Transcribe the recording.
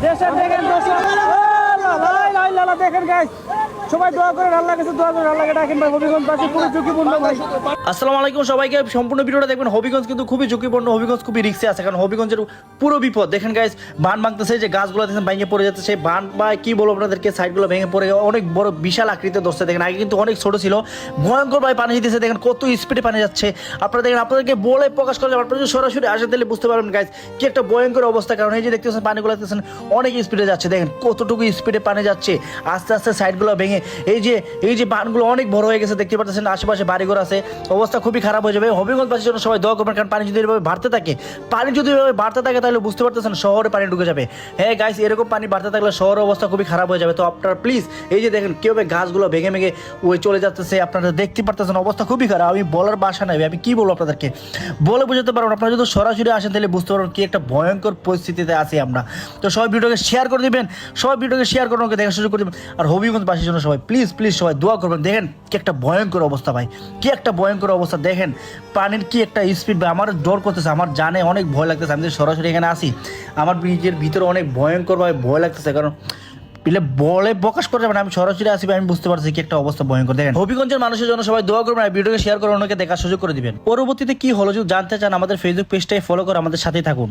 দেশের দেখেন দর্শক দেখেন গাইস সবাই দোয়া করে আল্লাহর কাছে দোয়া করে আল্লাহকে ডাকেন ভাই হবিগঞ্জ বাসী পুরো ঝুঁকিপূর্ণ ভাই। আসসালামু আলাইকুম সবাইকে, সম্পূর্ণ ভিডিওটা দেখবেন। হবিগঞ্জ কিন্তু খুবই ঝুঁকিপূর্ণ, হবিগঞ্জ খুবই রিস্কে আছে, কারণ হবিগঞ্জের পুরো বিপদ। দেখেন গাইস বান ভাঙতেছে, যে গাছগুলো দেখেন ভেঙে পড়ে যাচ্ছে, সেই বান বা কি বলবো আপনাদেরকে, সাইডগুলো ভেঙে পড়ে অনেক বড় বিশাল আকৃতির ধরছে। দেখেন আগে কিন্তু অনেক ছোট ছিল, ভয়ঙ্কর ভাবে পানি দিতেছে, দেখেন কত স্পিডে পানি যাচ্ছে। আপনারা দেখেন, আপনাদেরকে বলে প্রকাশ করা যাবে, আপনারা যদি সরাসরি আসেন তাহলে বুঝতে পারবেন গাইস কি একটা ভয়ঙ্কর অবস্থা। কারণ এই যে দেখতেছেন পানিগুলো দেখতেছেন অনেক স্পিডে যাচ্ছে, দেখেন কতটুকু স্পিডে পানি যাচ্ছে, আস্তে আস্তে সাইডগুলো ভেঙে এই যে বানগুলো অনেক বড় হয়ে গেছে, দেখতে পাচ্ছেন আশেপাশে বাড়িঘর আছে, অবস্থা খুবই খারাপ হয়ে যাবে। হবিগঞ্জবাসীর জন্য সবাই দোয়া করবেন, কারণ পানি যদি এভাবে বাড়তে থাকে তাহলে বুঝতে পারতেছেন শহরে পানি ঢুকে যাবে। হ্যাঁ গাইস, এরকম পানি বাড়তে থাকলে শহরের অবস্থা খুবই খারাপ হয়ে যাবে। তো আপনারা প্লিজ এই যে দেখেন কিভাবে গাছগুলো ভেঙে ভেঙে ওই চলে যাচ্ছে, আপনারা দেখতে পারতেছেন অবস্থা খুবই খারাপ। আমি বলার ভাষা নাই, আমি কি বলবো আপনাদেরকে, বলে বুঝাতে পারবো না। আপনারা যদি সরাসরি আসেন তাহলে বুঝতে পারবেন কি একটা ভয়ঙ্কর পরিস্থিতিতে আছি আমরা। তো সবাই ভিডিওকে শেয়ার করে দিবেন, সবাই ভিডিওকে শেয়ার করে ওকে দেখার সুযোগ করে দিবেন। আর হবিগঞ্জবাসীর জন্য সবাই প্লিজ সবাই দোয়া করবেন। দেখেন কি একটা ভয়ঙ্কর অবস্থা ভাই, কি একটা ভয়ঙ্কর অবস্থা। দেখেন পানির কি একটা স্পিড ভাই, আমার ডর করতেছে, আমার জানে অনেক ভয় লাগতেছে। আমি যদি সরাসরি এখানে আসি, আমার নিজের ভিতরে অনেক ভয়ঙ্কর ভাবে ভয় লাগতেছে, কারণ বলে প্রকাশ করতে পারে। আমি সরাসরি আসি, আমি বুঝতে পারছি কি একটা অবস্থা ভয়ঙ্কর। দেখেন হবিগঞ্জের মানুষের জন্য সবাই দোয়া করবেন, আর ভিডিওকে শেয়ার করে অন্যকে দেখার সুযোগ করে দিবেন। পরবর্তীতে কি হলো যদি জানতে চান, আমাদের ফেসবুক পেজটাই ফলো করে আমাদের সাথেই থাকুন।